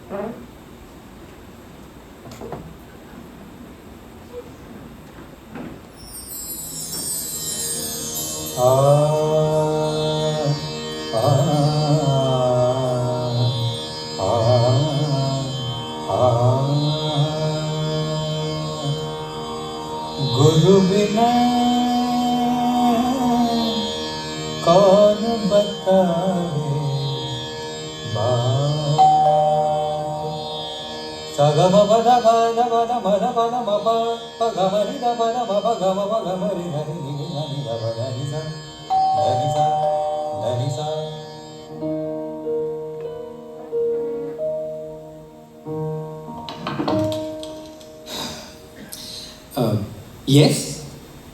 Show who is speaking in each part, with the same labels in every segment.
Speaker 1: गुरु बिना कौन बतावे बात। सगम पद पद पद पद पद मप पगमरि द पद मप गम पगमरि धनि नि धनि द पद नि सा धनि सा धनि सा।
Speaker 2: Yes,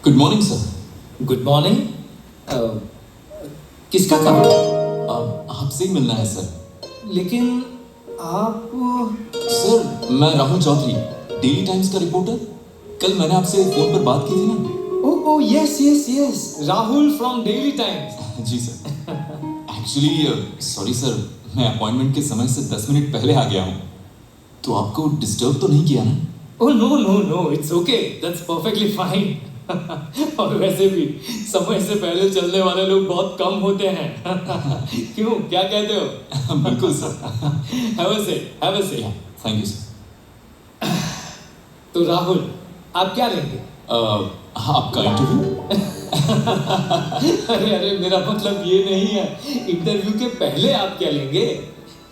Speaker 3: good morning sir.
Speaker 2: Good morning. किसका काम?
Speaker 3: आपसे ही मिलना है सर।
Speaker 2: लेकिन आप
Speaker 3: सर, मैं राहुल चौधरी, डेली टाइम्स का रिपोर्टर। कल मैंने आपसे फोन पर बात की थी ना।
Speaker 2: Oh yes yes yes, Rahul from Daily Times.
Speaker 3: जी सर। एक्चुअली सॉरी सर, मैं अपॉइंटमेंट के समय से 10 मिनट पहले आ गया हूँ, तो आपको डिस्टर्ब तो नहीं किया ना?
Speaker 2: Oh no no no, it's okay, that's perfectly fine. और वैसे भी समय से पहले चलने वाले लोग बहुत कम होते हैं। क्यों, क्या कहते हो?
Speaker 3: बिल्कुल sir.
Speaker 2: Have a seat, have a seat.
Speaker 3: Thank you sir.
Speaker 2: तो राहुल, आप क्या लेंगे?
Speaker 3: आपका इंटरव्यू?
Speaker 2: अरे अरे, मेरा मतलब ये नहीं है। इंटरव्यू के पहले आप क्या लेंगे?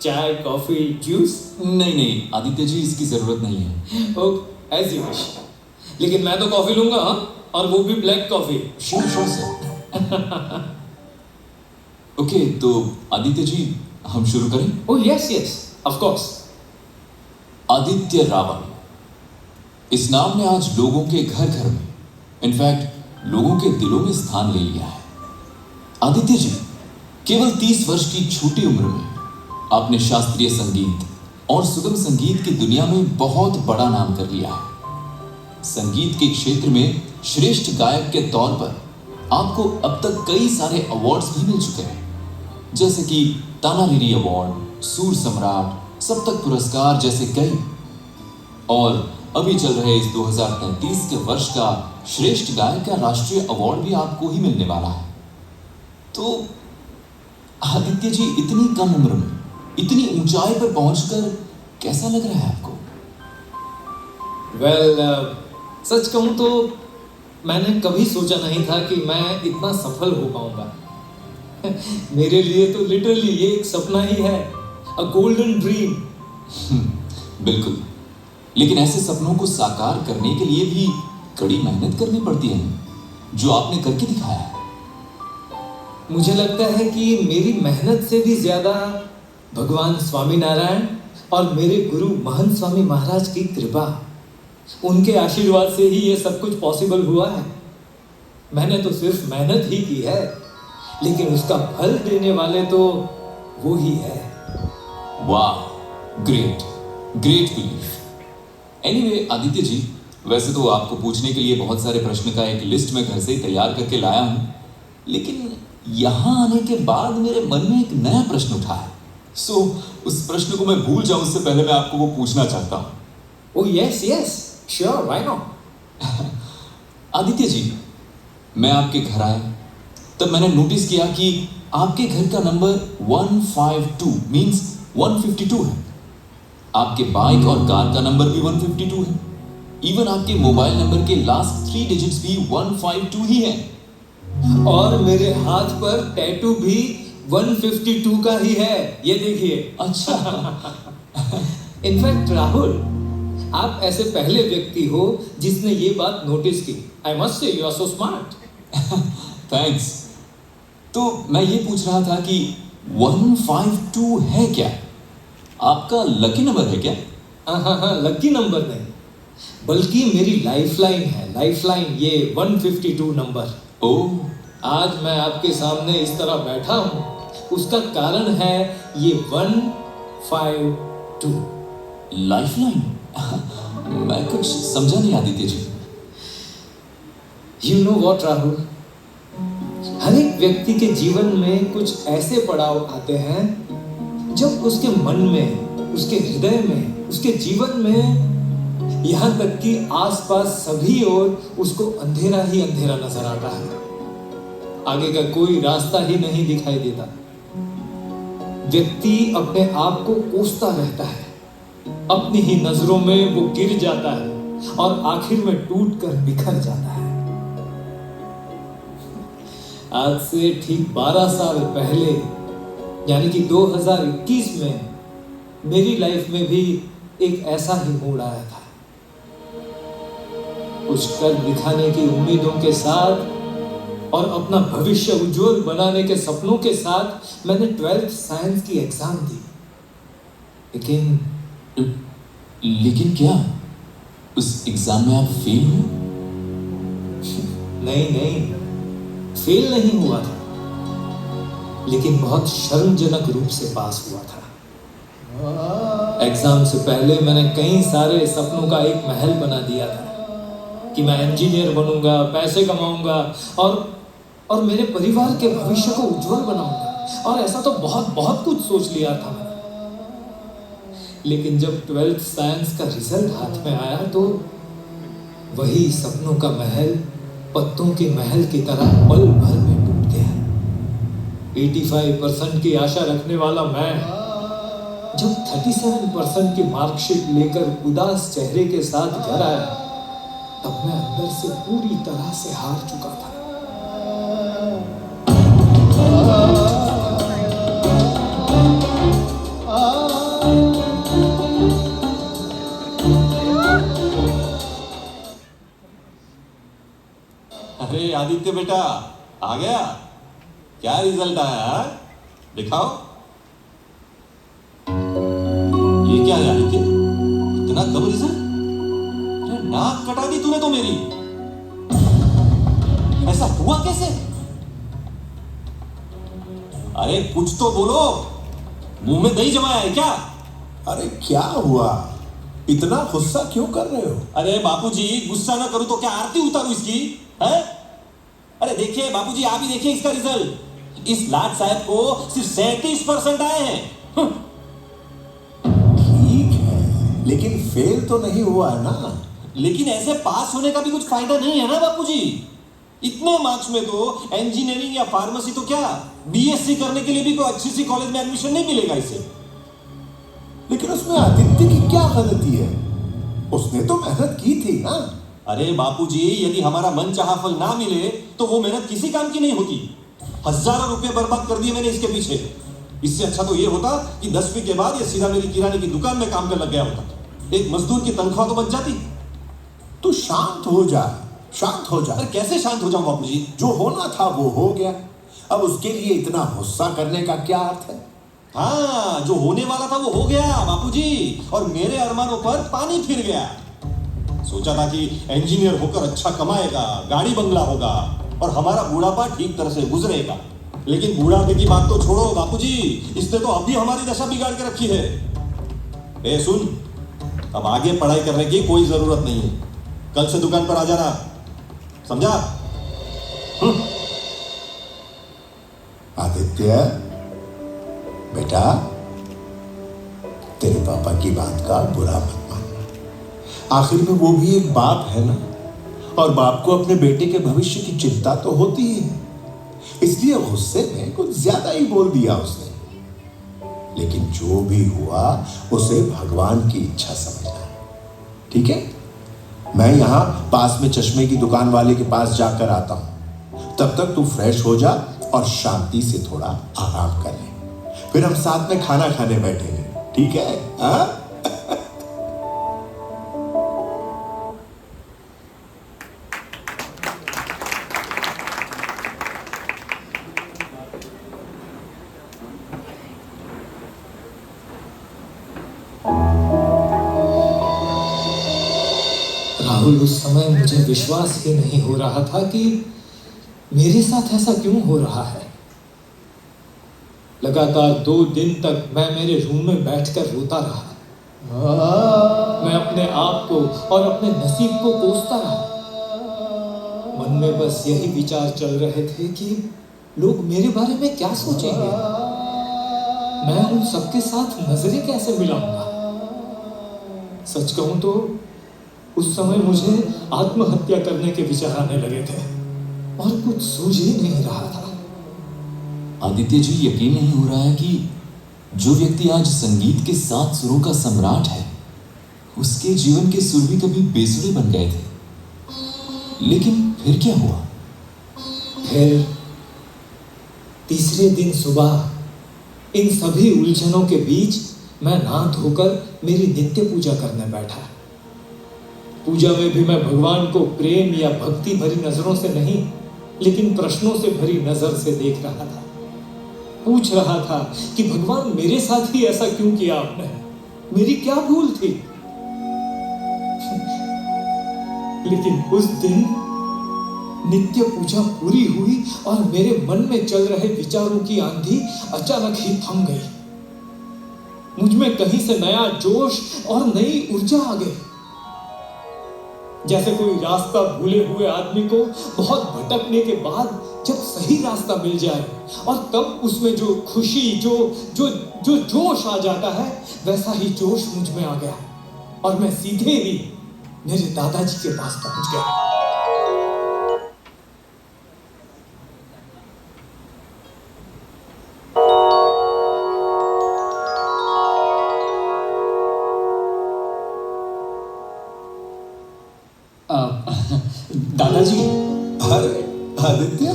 Speaker 2: चाय, कॉफी, जूस?
Speaker 3: नहीं नहीं आदित्य जी, इसकी जरूरत नहीं है।
Speaker 2: ओह, एज यू विश। लेकिन मैं तो कॉफी लूंगा, हाँ? और वो भी black coffee.
Speaker 3: Sure sure sir. Okay, तो आदित्य जी, हम शुरू करें?
Speaker 2: ओह yes yes, of course.
Speaker 3: Aditya Rawal, इस नाम ने आज लोगों के घर घर में, इनफैक्ट लोगों के दिलों में स्थान ले लिया है। आदित्य जी, केवल 30 वर्ष की छोटी उम्र में आपने शास्त्रीय संगीत और सुगम संगीत की दुनिया में बहुत बड़ा नाम कर लिया है। संगीत के क्षेत्र में श्रेष्ठ गायक के तौर पर आपको अब तक कई सारे अवार्ड्स भी मिल चुके हैं, जैसे कि तानारीरी अवार्ड, सूर सम्राट, सप्तक पुरस्कार जैसे कई। और अभी चल रहे इस 2033 के वर्ष का श्रेष्ठ गायक का राष्ट्रीय अवार्ड भी आपको ही मिलने वाला है। तो आदित्य जी, इतनी कम उम्र में इतनी ऊंचाई पर पहुंचकर कैसा लग रहा है आपको?
Speaker 2: वेल, सच कहूं तो मैंने कभी सोचा नहीं था कि मैं इतना सफल हो पाऊंगा। मेरे लिए तो लिटरली ये एक सपना ही है, अ गोल्डन ड्रीम।
Speaker 3: बिल्कुल, लेकिन ऐसे सपनों को साकार करने के लिए भी कड़ी मेहनत करनी पड़ती है, जो आपने करके दिखाया है।
Speaker 2: मुझे लगता है कि मेरी मेहनत से भी ज्यादा भगवान स्वामी नारायण और मेरे गुरु महंत स्वामी महाराज की कृपा, उनके आशीर्वाद से ही ये सब कुछ पॉसिबल हुआ है। मैंने तो सिर्फ मेहनत ही की है, लेकिन उसका फल देने वाले तो वो ही है।
Speaker 3: वाह, great great belief. Anyway Aditya ji, वैसे तो आपको पूछने के लिए बहुत सारे प्रश्न का एक लिस्ट में घर से ही तैयार करके लाया हूं, लेकिन यहां आने के बाद मेरे मन में एक नया प्रश्न उठा है। सो उस प्रश्न को मैं भूल जाऊं उससे पहले मैं आपको वो पूछना चाहता हूं।
Speaker 2: Oh yes yes, sure, why not.
Speaker 3: Aditya ji, मैं आपके घर आया तब मैंने नोटिस किया कि आपके घर का नंबर 152 मींस 152 है। आपके बाइक और कार का नंबर भी 152 है। इवन आपके मोबाइल नंबर के लास्ट 3 डिजिट्स भी 152 ही है।
Speaker 2: और मेरे हाथ पर टैटू भी 152 का ही है, ये देखिए।
Speaker 3: अच्छा।
Speaker 2: इनफैक्ट राहुल, आप ऐसे पहले व्यक्ति हो जिसने ये बात नोटिस की। I must say you are so smart.
Speaker 3: Thanks. तो मैं ये पूछ रहा था कि 152 है क्या? आपका लकी नंबर है क्या?
Speaker 2: हाँ, लकी नंबर नहीं, बल्कि मेरी लाइफलाइन है, लाइफलाइन, ये 152 नंबर।
Speaker 3: ओह,
Speaker 2: आज मैं आपके सामने इस तरह बैठा हूं, उसका कारण है ये 152।
Speaker 3: लाइफलाइन? मैं कुछ समझा नहीं Aditya ji.
Speaker 2: You know what Rahul, हर एक व्यक्ति के जीवन में कुछ ऐसे पड़ाव आते हैं जब उसके मन में उसके हृदय में, उसके जीवन में, यहां तक कि आसपास सभी ओर उसको अंधेरा ही अंधेरा नजर आता है। आगे का कोई रास्ता ही नहीं दिखाई देता। व्यक्ति अपने आप को कोसता रहता है, अपनी ही नजरों में वो गिर जाता है और आखिर में टूटकर बिखर जाता है। आज से ठीक 12 साल पहले, यानी कि 2021 में, मेरी लाइफ में भी एक ऐसा ही मोड़ आया था। कुछ कर दिखाने की उम्मीदों के साथ और अपना भविष्य उज्जवल बनाने के सपनों के साथ मैंने 12th साइंस की एग्जाम दी।
Speaker 3: लेकिन क्या उस एग्जाम में आप फेल हुए?
Speaker 2: नहीं, फेल नहीं हुआ था, लेकिन बहुत शर्मजनक रूप से पास हुआ था। एग्जाम से पहले मैंने कई सारे सपनों का एक महल बना दिया था कि मैं इंजीनियर बनूंगा, पैसे कमाऊंगा और मेरे परिवार के भविष्य को उज्जवल बनाऊंगा, और ऐसा तो बहुत कुछ सोच लिया था मैंने। लेकिन जब 12th साइंस का रिजल्ट हाथ में आया तो वही सपनों का महल पत्तों के महल की तरह पल भर में टूट गया। 85% की आशा रखने वाला मैं जब 37% की मार्कशीट लेकर उदास चेहरे के साथ घर आया, तब मैं अंदर से पूरी तरह से हार चुका था।
Speaker 1: अरे आदित्य बेटा, आ गया? क्या रिजल्ट आया? दिखाओ। ये क्या है आदित्य, इतना कम रिजल्ट? अरे नाक कटा दी तूने तो मेरी। ऐसा हुआ कैसे? अरे कुछ तो बोलो, मुंह में दही जमाया है क्या?
Speaker 4: अरे क्या हुआ, इतना गुस्सा क्यों कर रहे हो?
Speaker 1: अरे बापूजी, गुस्सा ना करूं तो क्या आरती उतारूं इसकी? है? अरे देखिए बापूजी, आप ही देखिए इसका रिजल्ट। इस लाट साहब को सिर्फ 37% आए हैं।
Speaker 4: ठीक है, लेकिन फेल तो नहीं हुआ है ना?
Speaker 1: लेकिन ऐसे पास होने का भी कुछ फायदा नहीं है ना बापूजी। इतने मार्क्स में तो इंजीनियरिंग या फार्मेसी तो क्या, बीएससी करने के लिए भी कोई अच्छी सी कॉलेज में एडमिशन नहीं मिलेगा इसे।
Speaker 4: लेकिन उसमें आदित्य की क्या गलती है? उसने तो मेहनत की थी ना।
Speaker 1: अरे बापूजी, यदि हमारा मन चाहा फल ना मिले तो वो मेहनत किसी काम की नहीं होती। हजारों रुपए बर्बाद कर दिए मैंने इसके पीछे। इससे अच्छा तो ये होता कि 10वीं के बाद ये सीधा मेरी किराने की दुकान में काम कर लग गया होता। एक मजदूर की तनख्वाह तो बच जाती।
Speaker 4: तू शांत हो जा, शांत हो जा।
Speaker 1: अरे कैसे शांत हो जाऊं बापूजी?
Speaker 4: जो होना था वो हो गया, अब उसके लिए इतना गुस्सा करने का क्या अर्थ है?
Speaker 1: हाँ, जो होने वाला था वो हो गया बापूजी, और मेरे अरमानों पर पानी फिर गया। सोचा था कि इंजीनियर होकर अच्छा कमाएगा, गाड़ी बंगला होगा और हमारा बुढ़ापा ठीक तरह से गुजरेगा। लेकिन बुढ़ापे की बात तो छोड़ो बापूजी, इसने तो अभी हमारी दशा बिगाड़ के रखी है। ए सुन, अब आगे पढ़ाई करने की कोई जरूरत नहीं है। कल से दुकान पर आ जाना, समझा?
Speaker 4: आदित्य बेटा, तेरे पापा की बात का बुरा मत मानना। आखिर में वो भी एक बाप है ना, और बाप को अपने बेटे के भविष्य की चिंता तो होती ही है। इसलिए गुस्से में कुछ ज्यादा ही बोल दिया उसने। लेकिन जो भी हुआ उसे भगवान की इच्छा समझना, ठीक है? मैं यहां पास में चश्मे की दुकान वाले के पास जाकर आता हूं। तब तक तू फ्रेश हो जा और शांति से थोड़ा आराम कर ले, फिर हम साथ में खाना खाने बैठेंगे, ठीक है? हाँ?
Speaker 2: राहुल, उस समय मुझे विश्वास ही नहीं हो रहा था कि मेरे साथ ऐसा क्यों हो रहा है। लगातार 2 दिन तक मैं मेरे रूम में बैठकर रोता रहा। मैं अपने आप को और अपने नसीब को कोसता रहा। मन में बस यही विचार चल रहे थे कि लोग मेरे बारे में क्या सोचेंगे, मैं उन सबके साथ नजरें कैसे मिलाऊंगा। सच कहूं तो उस समय मुझे आत्महत्या करने के विचार आने लगे थे और कुछ सूझ ही नहीं रहा था।
Speaker 3: आदित्य जी, यकीन नहीं हो रहा है कि जो व्यक्ति आज संगीत के 7 सुरों का सम्राट है, उसके जीवन के सुर भी कभी बेसुरे बन गए थे। लेकिन फिर क्या हुआ?
Speaker 2: फिर तीसरे दिन सुबह इन सभी उलझनों के बीच मैं नहा धोकर मेरी नित्य पूजा करने बैठा। पूजा में भी मैं भगवान को प्रेम या भक्ति भरी नजरों से नहीं, लेकिन प्रश्नों से भरी नजर से देख रहा था। पूछ रहा था कि भगवान, मेरे साथ ही ऐसा क्यों किया आपने? मेरी क्या भूल थी? लेकिन उस दिन नित्य पूजा पूरी हुई और मेरे मन में चल रहे विचारों की आंधी अचानक ही थम गई। मुझ में कहीं से नया जोश और नई ऊर्जा आ गई। जैसे कोई रास्ता भूले हुए आदमी को बहुत भटकने के बाद जब सही रास्ता मिल जाए और तब उसमें जो खुशी, जो जोश आ जाता है, वैसा ही जोश मुझ में आ गया और मैं सीधे ही मेरे दादाजी के पास पहुंच गया।
Speaker 3: दादाजी।
Speaker 4: अरे आदित्य,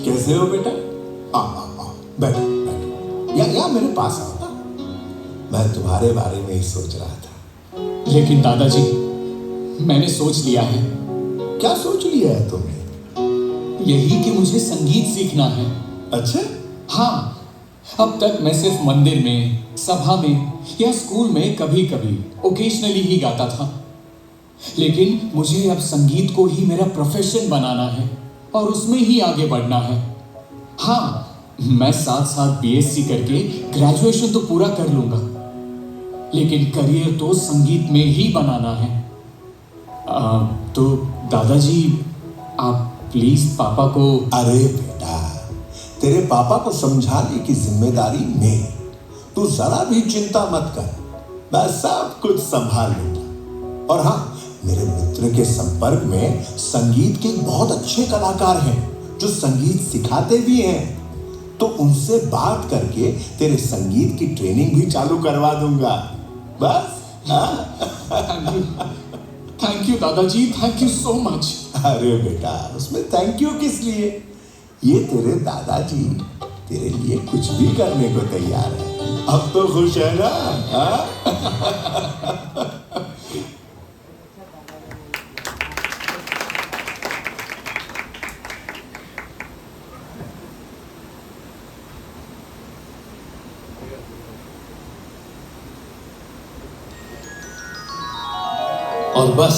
Speaker 4: कैसे हो बेटा? आ बैठो बैठो, या मेरे पास आओ ना। मैं तुम्हारे बारे में ही सोच रहा था।
Speaker 3: लेकिन दादाजी, मैंने सोच लिया है।
Speaker 4: क्या सोच लिया है तुमने?
Speaker 3: यही कि मुझे संगीत सीखना है।
Speaker 4: अच्छा।
Speaker 3: हाँ, अब तक मैं सिर्फ मंदिर में, सभा में या स्कूल में कभी कभी ओकेजनली ही गाता था। लेकिन मुझे अब संगीत को ही मेरा प्रोफेशन बनाना है और उसमें ही आगे बढ़ना है। हाँ, मैं साथ साथ बीएससी करके ग्रेजुएशन तो पूरा कर लूंगा, लेकिन करियर तो संगीत में ही बनाना है। तो दादाजी, आप प्लीज पापा को।
Speaker 4: अरे बेटा, तेरे पापा को समझाने की जिम्मेदारी मेरी। तू जरा भी चिंता मत कर, मैं सब कुछ संभाल लूंगा। और हाँ, मेरे मित्र के संपर्क में संगीत के बहुत अच्छे कलाकार हैं जो संगीत सिखाते भी हैं। तो उनसे बात करके तेरे संगीत की ट्रेनिंग भी चालू करवा दूंगा। बस।
Speaker 3: थैंक यू दादाजी, थैंक यू सो मच।
Speaker 4: अरे बेटा, उसमें थैंक यू किस लिए? ये तेरे दादाजी तेरे लिए कुछ भी करने को तैयार है। अब तो खुश है ना?
Speaker 2: और बस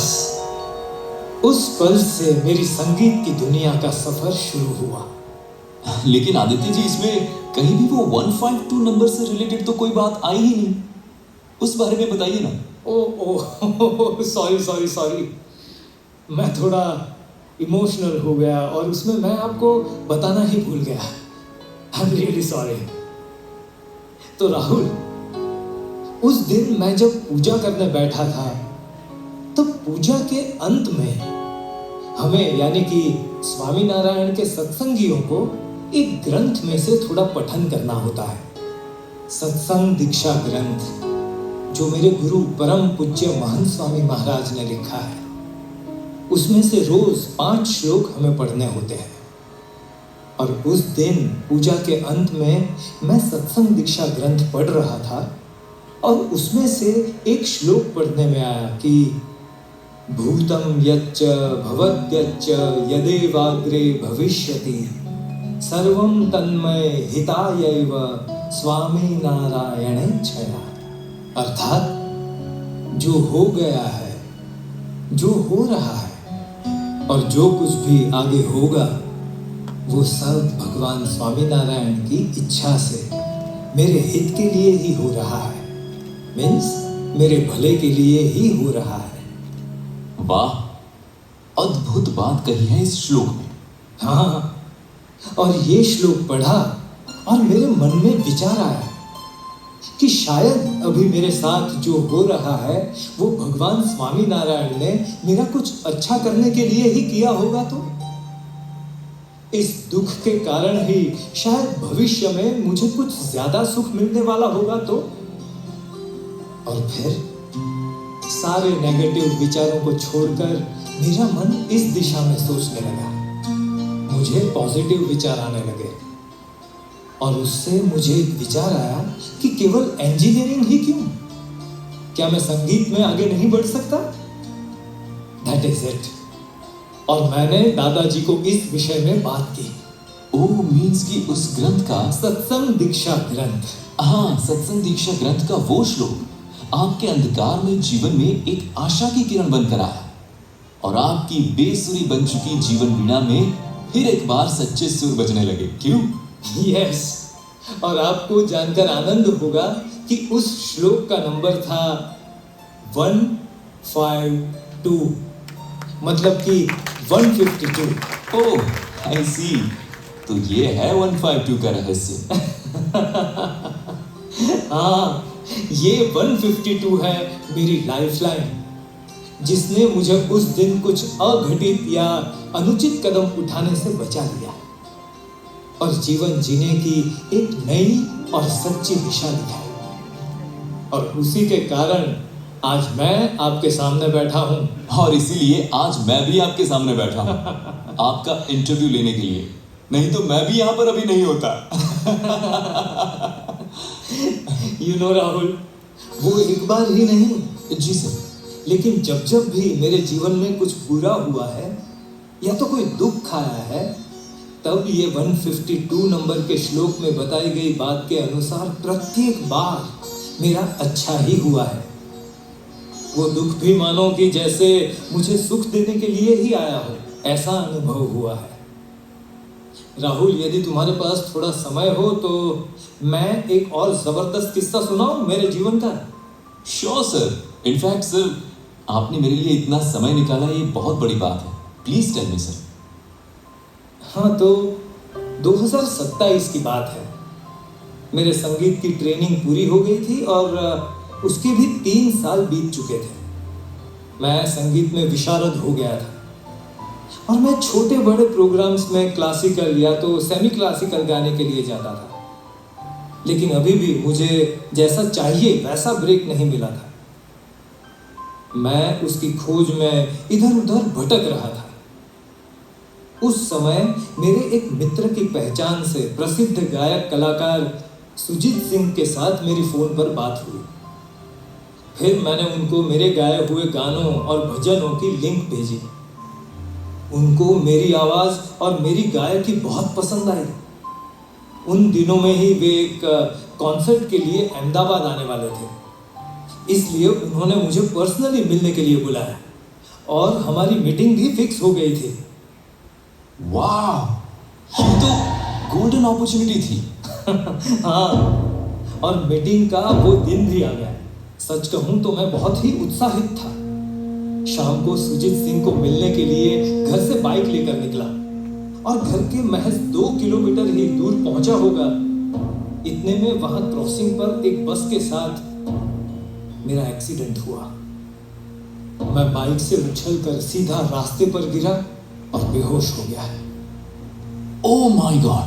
Speaker 2: उस पल से मेरी संगीत की दुनिया का सफर शुरू हुआ।
Speaker 3: लेकिन आदित्य जी, इसमें कहीं भी वो 152 नंबर से रिलेटेड तो कोई बात आई ही नहीं। उस बारे में बताइए ना।
Speaker 2: ओ सॉरी, मैं थोड़ा इमोशनल हो गया और उसमें मैं आपको बताना ही भूल गया। I am really sorry. तो राहुल, उस दिन मैं जब पूजा करने बैठा था, तब पूजा के अंत में हमें यानी कि स्वामीनारायण के सत्संगियों को एक ग्रंथ में से थोड़ा पठन करना होता है। सत्संग दीक्षा ग्रंथ, जो मेरे गुरु परम पूज्य महंत स्वामी महाराज ने लिखा है। उसमें से रोज 5 श्लोक हमें पढ़ने होते हैं। और उस दिन पूजा के अंत में मैं सत्संग दीक्षा ग्रंथ पढ़ रहा था और उसमें से एक श्लोक पढ़ने में आया कि भूतम यच्च भवद्यच्च यदेवाग्रे भविष्यति सर्वं तन्मय हितायैव स्वामी नारायणेच्छया। अर्थात जो हो गया है, जो हो रहा है और जो कुछ भी आगे होगा, वो सब भगवान स्वामीनारायण की इच्छा से मेरे हित के लिए ही हो रहा है। मीन्स मेरे भले के लिए ही हो रहा है।
Speaker 3: वाह, अद्भुत बात कही है इस श्लोक में।
Speaker 2: हाँ, और ये श्लोक पढ़ा और मेरे मन में विचार आया कि शायद अभी मेरे साथ जो हो रहा है वो भगवान स्वामी नारायण ने मेरा कुछ अच्छा करने के लिए ही किया होगा। तो इस दुख के कारण ही शायद भविष्य में मुझे कुछ ज्यादा सुख मिलने वाला होगा। तो और फिर सारे नेगेटिव विचारों को छोड़कर मेरा मन इस दिशा में सोचने लगा। मुझे पॉजिटिव विचार आने लगे और उससे मुझे एक विचार आया कि केवल इंजीनियरिंग ही क्यों, क्या मैं संगीत में आगे नहीं बढ़ सकता? That is it. और मैंने दादाजी को इस विषय में बात की।
Speaker 3: ओह, मीन्स कि उस ग्रंथ का,
Speaker 2: सत्संग दीक्षा ग्रंथ।
Speaker 3: हाँ, सत्संग दीक्षा ग्रंथ का वो श्लोक आपके अंधकार में जीवन में एक आशा की किरण बनकर आया और आपकी बेसुरी बन चुकी जीवन वीणा में फिर एक बार सच्चे सुर बजने लगे। क्यों?
Speaker 2: यस, और आपको जानकर आनंद होगा कि उस श्लोक का नंबर था 152, मतलब कि 152।
Speaker 3: ओह, आई सी। तो ये है 152 का रहस्य।
Speaker 2: हाँ, ये 152 है मेरी लाइफलाइन, जिसने मुझे उस दिन कुछ अघटित या अनुचित कदम उठाने से बचा लिया और जीवन जीने की एक नई और सच्ची दिशा दिखाई। और उसी के कारण आज मैं आपके सामने बैठा हूं।
Speaker 3: और इसीलिए आज मैं भी आपके सामने बैठा हूं आपका इंटरव्यू लेने के लिए, नहीं तो मैं भी यहां पर अभी नहीं होता।
Speaker 2: यू नो राहुल, वो एक बार ही नहीं,
Speaker 3: जी सर,
Speaker 2: लेकिन जब जब भी मेरे जीवन में कुछ बुरा हुआ है या तो कोई दुख आया है, तब ये 152 नंबर के श्लोक में बताई गई बात के अनुसार प्रत्येक बार मेरा अच्छा ही हुआ है। वो दुख भी मानो कि जैसे मुझे सुख देने के लिए ही आया हो, ऐसा अनुभव हुआ है। राहुल, यदि तुम्हारे पास थोड़ा समय हो तो मैं एक और जबरदस्त किस्सा सुनाऊं मेरे जीवन का।
Speaker 3: Sure sir. इनफैक्ट सर, आपने मेरे लिए इतना समय निकाला, ये बहुत बड़ी बात है। Please tell me sir.
Speaker 2: हाँ, तो 2027 की बात है। मेरे संगीत की ट्रेनिंग पूरी हो गई थी और उसके भी 3 साल बीत चुके थे। मैं संगीत में विशारद हो गया था और मैं छोटे बड़े प्रोग्राम्स में क्लासिकल या तो सेमी क्लासिकल गाने के लिए जाता था, लेकिन अभी भी मुझे जैसा चाहिए वैसा ब्रेक नहीं मिला था। मैं उसकी खोज में इधर उधर भटक रहा था। उस समय मेरे एक मित्र की पहचान से प्रसिद्ध गायक कलाकार सुजीत सिंह के साथ मेरी फोन पर बात हुई। फिर मैंने उनको मेरे गाए हुए गानों और भजनों की लिंक भेजी। उनको मेरी आवाज और मेरी गायकी बहुत पसंद आई। उन दिनों में ही वे एक कॉन्सर्ट के लिए अहमदाबाद आने वाले थे, इसलिए उन्होंने मुझे पर्सनली मिलने के लिए बुलाया और हमारी मीटिंग भी फिक्स हो गई थी।
Speaker 3: वाह, ये तो गोल्डन अपॉर्चुनिटी थी।
Speaker 2: हाँ, और मीटिंग का वो दिन भी आ गया। सच कहूं तो मैं बहुत ही उत्साहित था। शाम को सुजीत सिंह को मिलने के लिए घर से बाइक लेकर निकला और घर के महज 2 किलोमीटर ही दूर पहुंचा होगा। इतने में वहां क्रॉसिंग पर एक बस के साथ मेरा एक्सीडेंट हुआ। मैं बाइक से उछलकर सीधा रास्ते पर गिरा और बेहोश हो गया।
Speaker 3: Oh my God.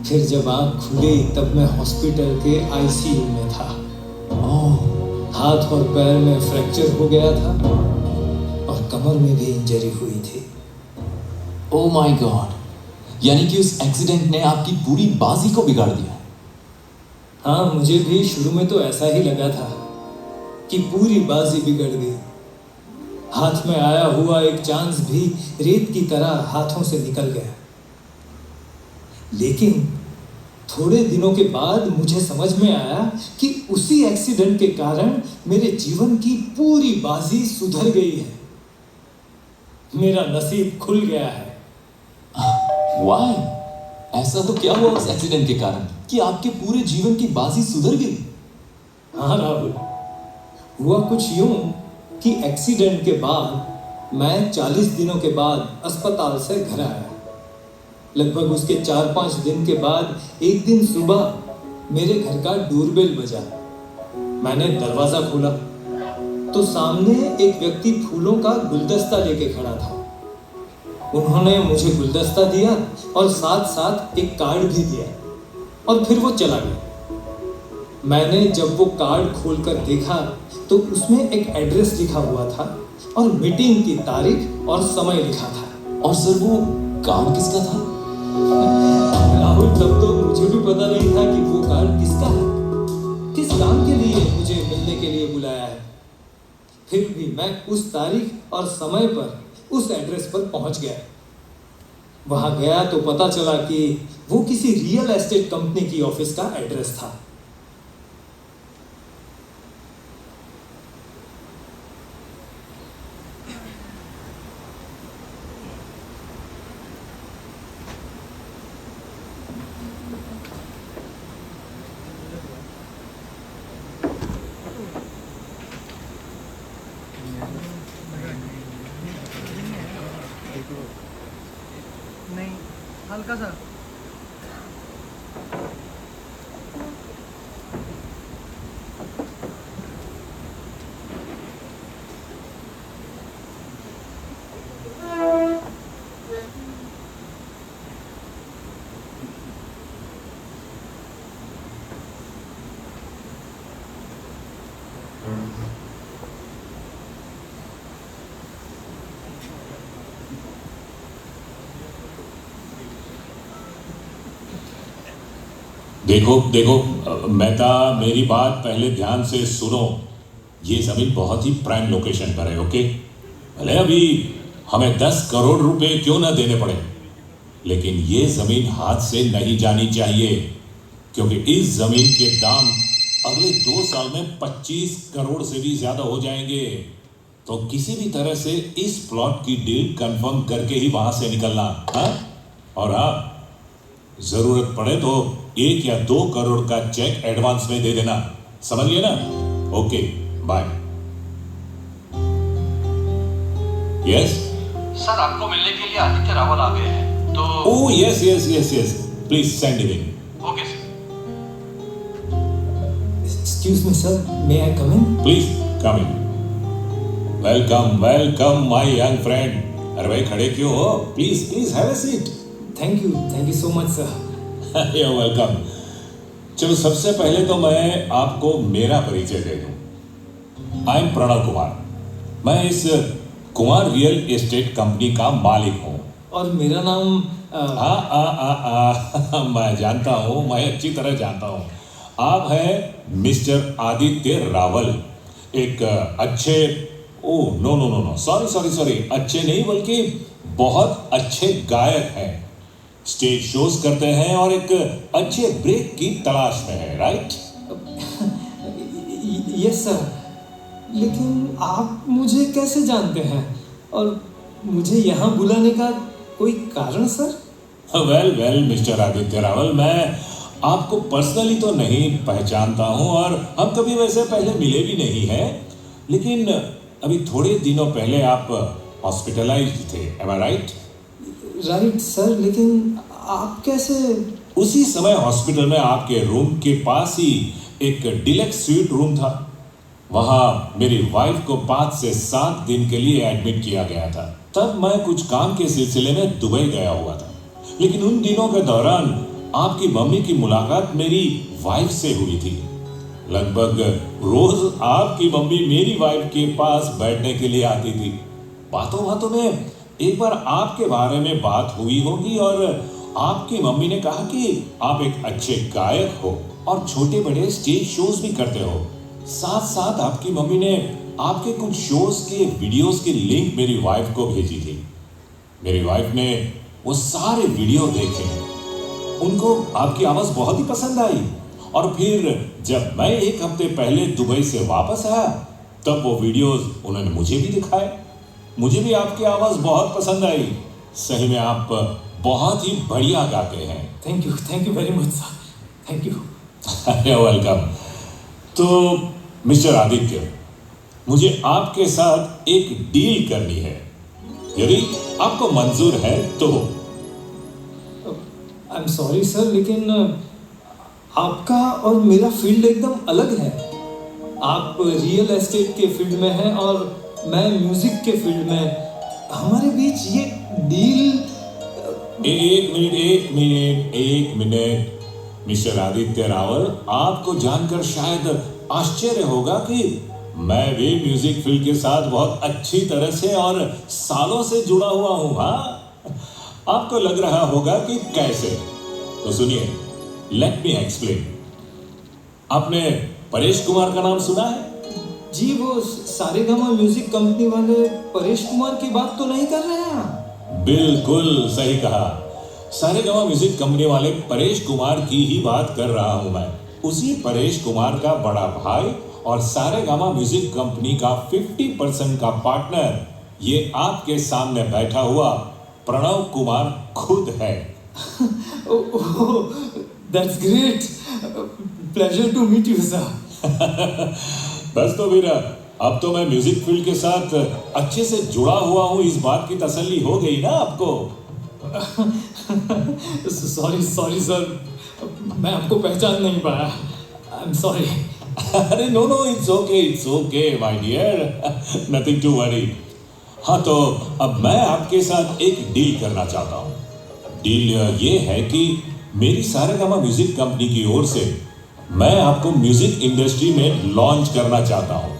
Speaker 2: फिर जब आंख खुली तब मैं हॉस्पिटल के आईसीयू में था।
Speaker 3: ओह,
Speaker 2: हाथ और पैर में फ्रैक्चर हो गया था और कमर में भी इंजरी हुई थी।
Speaker 3: ओह माय गॉड, यानी कि उस एक्सीडेंट ने आपकी पूरी बाजी को बिगाड़ दिया।
Speaker 2: हाँ, मुझे भी शुरू में तो ऐसा ही लगा था कि पूरी बाजी बिगड़ गई। हाथ में आया हुआ एक चांस भी रेत की तरह हाथों से निकल गया। लेकिन थोड़े दिनों के बाद मुझे समझ में आया कि उसी एक्सीडेंट के कारण मेरे जीवन की पूरी बाजी सुधर गई है। मेरा नसीब खुल गया है।
Speaker 3: वाई, ऐसा तो क्या हुआ उस एक्सीडेंट के कारण कि आपके पूरे जीवन की बाजी सुधर गई?
Speaker 2: हाँ राहुल, हुआ कुछ यूं कि एक्सीडेंट के बाद मैं 40 दिनों के बाद अस्पताल से घर आया। लगभग उसके 4-5 दिन के बाद एक दिन सुबह मेरे घर का डोरबेल बजा। मैंने दरवाजा खोला तो सामने एक व्यक्ति फूलों का गुलदस्ता लेके खड़ा था। उन्होंने मुझे गुलदस्ता दिया और साथ साथ एक कार्ड भी दिया और फिर वो चला गया। मैंने जब वो कार्ड खोलकर देखा तो उसमें एक एड्रेस लिखा हुआ था और मीटिंग की तारीख और समय लिखा था।
Speaker 3: और सर वो काम किसका था?
Speaker 2: राहुल, तब तो मुझे भी पता नहीं था कि वो कार्ड किसका है, किस काम के लिए मुझे मिलने के लिए बुलाया है। फिर भी मैं उस तारीख और समय पर उस एड्रेस पर पहुंच गया। वहां गया तो पता चला कि वो किसी रियल एस्टेट कंपनी की ऑफिस का एड्रेस था।
Speaker 5: नहीं, हल्का सा।
Speaker 6: देखो देखो मेहता, मेरी बात पहले ध्यान से सुनो। ये जमीन बहुत ही प्राइम लोकेशन पर है, ओके? भले अभी हमें 10 करोड़ रुपए क्यों ना देने पड़े, लेकिन ये जमीन हाथ से नहीं जानी चाहिए, क्योंकि इस जमीन के दाम अगले 2 साल में 25 करोड़ से भी ज्यादा हो जाएंगे। तो किसी भी तरह से इस प्लॉट की डील कंफर्म करके ही वहां से निकलना, हाँ? और हाँ, जरूरत पड़े तो 1 या 2 करोड़ का चेक एडवांस में दे देना, समझ लिए ना? Okay, bye. यस
Speaker 7: सर, आपको मिलने के लिए आदित्य रावल आ गए हैं, तो
Speaker 6: ओह yes yes yes yes, please send him in.
Speaker 7: Okay sir.
Speaker 2: Excuse me sir, may I come in?
Speaker 6: Please come in. Welcome welcome my young friend. अरे भाई, खड़े क्यों हो? Please please have a seat.
Speaker 2: Thank you so much sir.
Speaker 6: You're welcome। चलो, सबसे पहले तो मैं आपको मेरा परिचय दे दूं। I am Pranav Kumar. मैं इस कुमार रियल एस्टेट कंपनी का मालिक हूँ।
Speaker 2: और मेरा नाम
Speaker 6: मैं जानता हूँ, मैं अच्छी तरह जानता हूँ। आप हैं मिस्टर आदित्य रावल, एक अच्छे नो सॉरी, अच्छे नहीं बल्कि बहुत अच्छे गायक हैं। स्टेज शोज करते हैं और एक अच्छे ब्रेक की तलाश में है, राइट?
Speaker 2: यस सर, लेकिन आप मुझे कैसे जानते हैं और मुझे यहाँ बुलाने का कोई कारण sir?
Speaker 6: Well mister Aditya Rawal, मैं आपको पर्सनली तो नहीं पहचानता हूँ और हम कभी वैसे पहले मिले भी नहीं हैं, लेकिन अभी थोड़े दिनों पहले आप हॉस्पिटलाइज्ड थे, एम आई राइट?
Speaker 2: राइट सर, लेकिन आप कैसे?
Speaker 6: उसी समय हॉस्पिटल में आपके रूम के पास ही एक डिलक्स स्वीट रूम था। वहाँ मेरी वाइफ को 5 से 7 दिन के लिए एडमिट किया गया था। तब मैं कुछ काम के सिलसिले में दुबई गया हुआ था, लेकिन उन दिनों के दौरान आपकी मम्मी की मुलाकात मेरी वाइफ से हुई थी। लगभग रोज आपकी मम्मी मेरी वाइफ के पास बैठने के लिए आती थी। बातों बातों में एक बार आपके बारे में बात हुई होगी और आपकी मम्मी ने कहा कि आप एक अच्छे गायक हो और छोटे बड़े स्टेज शोज भी करते हो। साथ साथ आपकी मम्मी ने आपके कुछ शोज के वीडियोस की लिंक मेरी वाइफ को भेजी थी। मेरी वाइफ ने वो सारे वीडियो देखे, उनको आपकी आवाज बहुत ही पसंद आई और फिर जब मैं 1 हफ्ते पहले दुबई से वापस आया तब वो वीडियोस उन्होंने मुझे भी दिखाए। मुझे भी आपकी आवाज बहुत पसंद आई। सही में आप बहुत ही बढ़िया गाते हैं।
Speaker 2: Thank you very much sir, thank you.
Speaker 6: Welcome. तो मिस्टर आदित्य, मुझे आपके साथ एक डील करनी है, यदि आपको मंजूर है तो।
Speaker 2: आई एम सॉरी सर, लेकिन आपका और मेरा फील्ड एकदम अलग है। आप रियल एस्टेट के फील्ड में हैं और मैं म्यूजिक के फील्ड में। हमारे बीच ये डील।
Speaker 6: एक मिनट मिस्टर आदित्य रावल, आपको जानकर शायद आश्चर्य होगा कि मैं भी म्यूजिक फील्ड के साथ बहुत अच्छी तरह से और सालों से जुड़ा हुआ हूं। हाँ, आपको लग रहा होगा कि कैसे, तो सुनिए, लेट मी एक्सप्लेन। आपने परेश कुमार का नाम सुना है?
Speaker 2: जी, वो सारेगामा म्यूजिक कंपनी वाले परेश कुमार की बात तो नहीं कर रहे हैं आप?
Speaker 6: बिल्कुल सही कहा, सारेगामा म्यूजिक कंपनी वाले परेश कुमार की ही बात कर रहा हूं मैं। उसी परेश कुमार का बड़ा भाई और सारेगामा म्यूजिक कंपनी का 50% का पार्टनर ये आपके सामने बैठा हुआ प्रणव कुमार खुद है।
Speaker 2: That's great, pleasure to meet you sir.
Speaker 6: बस तो फिर अब तो मैं म्यूजिक फील्ड के साथ अच्छे से जुड़ा हुआ हूं, इस बात की तसल्ली हो गई ना आपको?
Speaker 2: सॉरी सर, मैं आपको पहचान नहीं पाया। I am sorry.
Speaker 6: अरे no, it's okay my dear, nothing to worry. हाँ, तो अब मैं आपके साथ एक डील करना चाहता हूँ। डील ये है कि मेरी सारेगामा म्यूजिक कंपनी की ओर से मैं आपको म्यूजिक इंडस्ट्री में लॉन्च करना चाहता हूँ।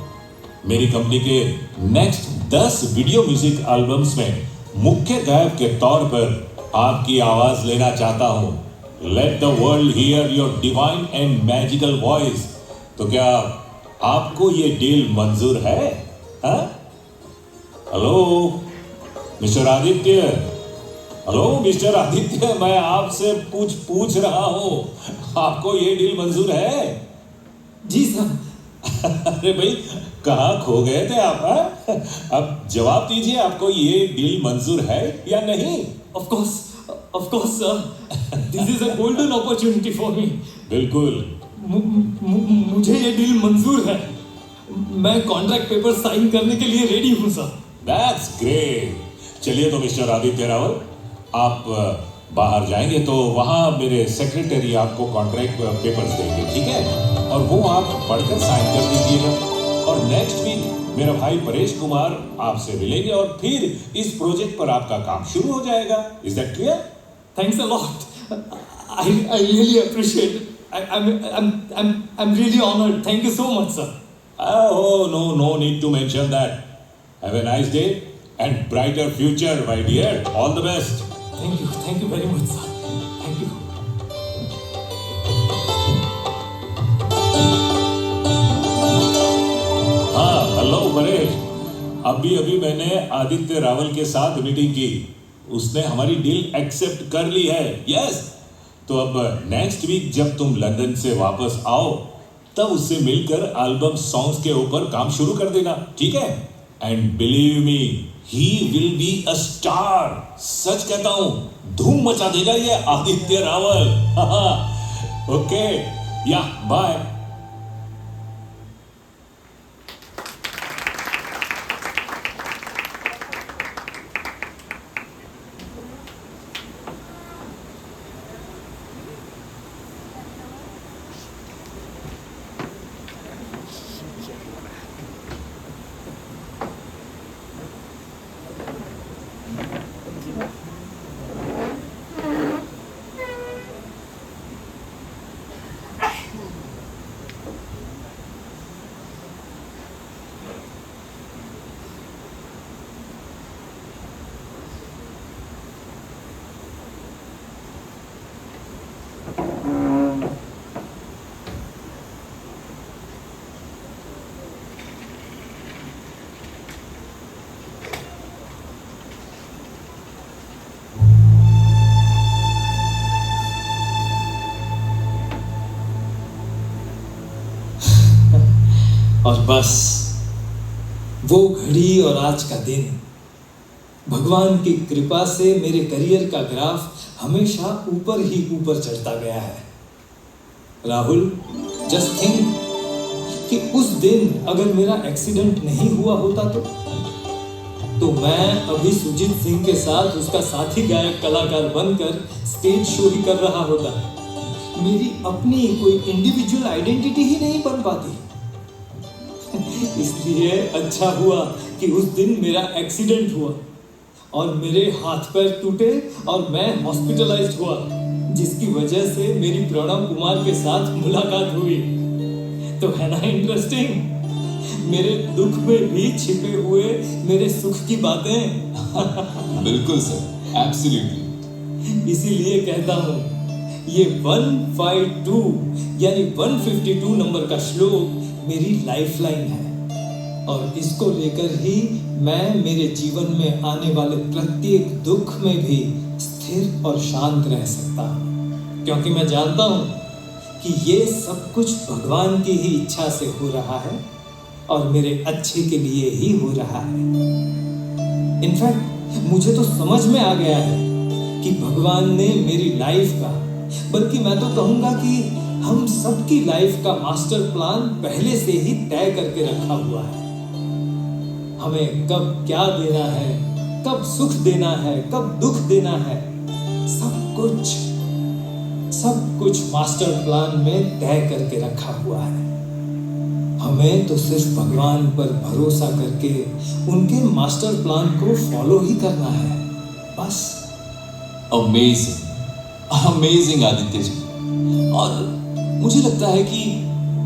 Speaker 6: मेरी कंपनी के नेक्स्ट 10 वीडियो म्यूजिक एल्बम्स में मुख्य गायक के तौर पर आपकी आवाज लेना चाहता हूँ। Let the world here your divine and magical voice. तो क्या आपको ये डील मंजूर है? हाँ? हेलो मिस्टर आदित्य, मैं आपसे पूछ रहा हूं, आपको ये डील मंजूर है?
Speaker 2: जी सर।
Speaker 6: अरे भाई, कहाँ खो गए थे आप? हाँ? अब जवाब दीजिए, आपको ये डील मंजूर है या नहीं?
Speaker 2: Of course sir, this is a golden opportunity for me.
Speaker 6: बिल्कुल,
Speaker 2: मुझे ये डील मंजूर है। मैं कॉन्ट्रैक्ट पेपर साइन करने के लिए रेडी हूँ सर।
Speaker 6: That's great. चलिए तो मिस्टर आदित्य रावल, आप बाहर जाएंगे तो वहां मेरे सेक्रेटरी आपको कॉन्ट्रैक्ट पेपर्स देंगे, ठीक है? और वो आप पढ़कर साइन कर दीजिएगा। और नेक्स्ट वीक मेरा भाई परेश कुमार आपसे मिलेंगे और फिर इस प्रोजेक्ट पर आपका काम शुरू हो जाएगा। Is that clear?
Speaker 2: Thanks a lot. I really appreciate it. I'm really honored. Thank you so much, sir.
Speaker 6: Oh, no need to mention that. Have a nice day and brighter future, my dear. All the best.
Speaker 2: Thank you very much, sir. Thank you.
Speaker 6: हाँ, hello Paresh. अभी मैंने आदित्य रावल के साथ meeting की, उसने हमारी deal accept कर ली है। यस, तो अब नेक्स्ट वीक जब तुम लंदन से वापस आओ तब उससे मिलकर एल्बम सॉन्ग्स के ऊपर काम शुरू कर देना, ठीक है? And believe me, he will be a star. सच कहता हूं, धूम मचा देगा ये Aditya Rawal. Okay, yeah bye.
Speaker 2: और बस वो घड़ी और आज का दिन, भगवान की कृपा से मेरे करियर का ग्राफ हमेशा ऊपर ही ऊपर चढ़ता गया है। राहुल, जस्ट थिंक कि उस दिन अगर मेरा एक्सीडेंट नहीं हुआ होता तो मैं अभी सुजीत सिंह के साथ उसका साथी गायक कलाकार बनकर स्टेज शो ही कर रहा होता। मेरी अपनी कोई इंडिविजुअल आइडेंटिटी ही नहीं बन पाती। इसलिए अच्छा हुआ कि उस दिन मेरा एक्सीडेंट हुआ और मेरे हाथ पैर टूटे और मैं हॉस्पिटलाइज्ड हुआ, जिसकी वजह से मेरी प्रणव कुमार के साथ मुलाकात हुई। तो है ना इंटरेस्टिंग? मेरे दुख में भी छिपे हुए मेरे सुख की बातें।
Speaker 3: बिल्कुल सर, एब्सोल्युटली।
Speaker 2: इसीलिए कहता हूँ ये 152 यानी 152 नंबर का श्लोक मेरी लाइफलाइन है, और इसको लेकर ही मैं मेरे जीवन में आने वाले प्रत्येक दुख में भी स्थिर और शांत रह सकता हूँ, क्योंकि मैं जानता हूँ कि ये सब कुछ भगवान की ही इच्छा से हो रहा है और मेरे अच्छे के लिए ही हो रहा है। इनफैक्ट मुझे तो समझ में आ गया है कि भगवान ने मेरी लाइफ का, बल्कि मैं तो कहूंगा कि हम सबकी लाइफ का मास्टर प्लान पहले से ही तय करके रखा हुआ है। हमें कब क्या देना है, कब सुख देना है, कब दुख देना है, सब कुछ मास्टर प्लान में तय करके रखा हुआ है। हमें तो सिर्फ भगवान पर भरोसा करके उनके मास्टर प्लान को फॉलो ही करना है, बस।
Speaker 3: अमेजिंग आदित्य जी। और मुझे लगता है कि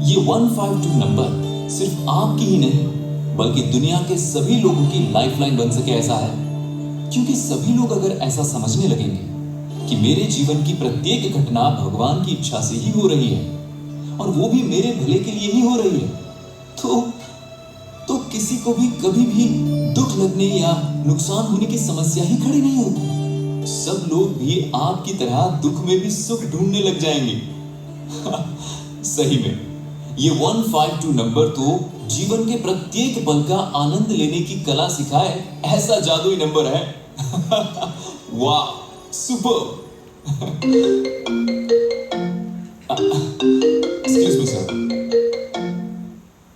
Speaker 3: ये 152 नंबर सिर्फ आपकी ही नहीं बल्कि दुनिया के सभी लोगों की लाइफलाइन बन सके, ऐसा है क्योंकि सभी लोग अगर ऐसा समझने लगेंगे कि मेरे जीवन की प्रत्येक घटना भगवान की इच्छा से ही हो रही है और वो भी मेरे भले के लिए ही हो रही है, तो किसी को भी कभी भी दुख लगने या नुकसान होने की समस्या ही खड़ी नहीं होती। सब लोग भी आपकी तरह दुख में भी सुख ढूंढने लग जाएंगे। सही में ये 152 नंबर तो जीवन के प्रत्येक पल का आनंद लेने की कला सिखाए ऐसा जादुई नंबर है। वाह, सुपर। Excuse me sir.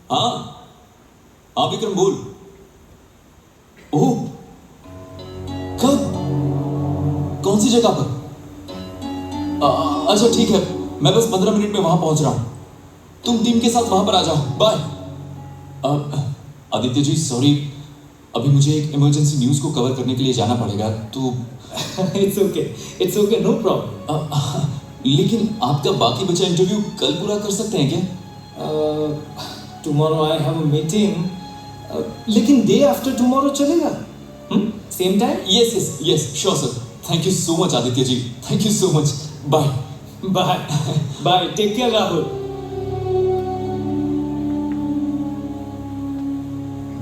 Speaker 3: हाँ विक्रम बोल। ओह, कब, कौन सी जगह पर? अच्छा ठीक है, मैं बस 15 मिनट में वहां पहुंच रहा हूं, तुम टीम के साथ वहां पर आ जाओ। बाय। आदित्य जी सॉरी, अभी मुझे एक इमरजेंसी न्यूज को कवर करने के लिए जाना पड़ेगा, तो
Speaker 2: इट्स ओके, नो प्रॉब्लम।
Speaker 3: लेकिन आपका बाकी बचा इंटरव्यू कल पूरा कर सकते हैं क्या?
Speaker 2: Tomorrow I have a meeting, लेकिन डे आफ्टर टुमारो चलेगा? Same time?
Speaker 3: Yes sure sir. Thank you so much Aditya ji, thank you so much. Bye
Speaker 2: bye bye, take care Rahul.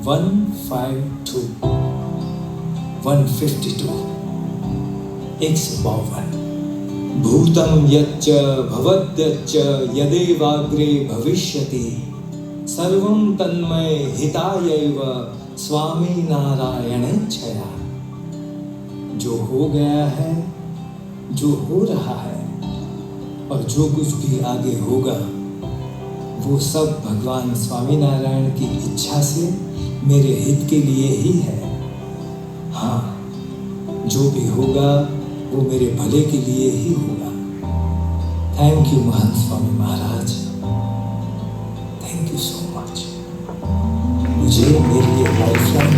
Speaker 2: 152 152 152 भूतं यच्च भवद्यच्च यदेवाग्रे भविष्यति सर्वं तन्मय हितायैव स्वामी नारायणेच्छया। जो हो गया है, जो हो रहा है और जो कुछ भी आगे होगा, वो सब भगवान स्वामीनारायण की इच्छा से मेरे हित के लिए ही है। हाँ, जो भी होगा वो मेरे भले के लिए ही होगा। थैंक यू महान Swami Maharaj, thank you so much. मुझे मेरी ये लाइफलाइन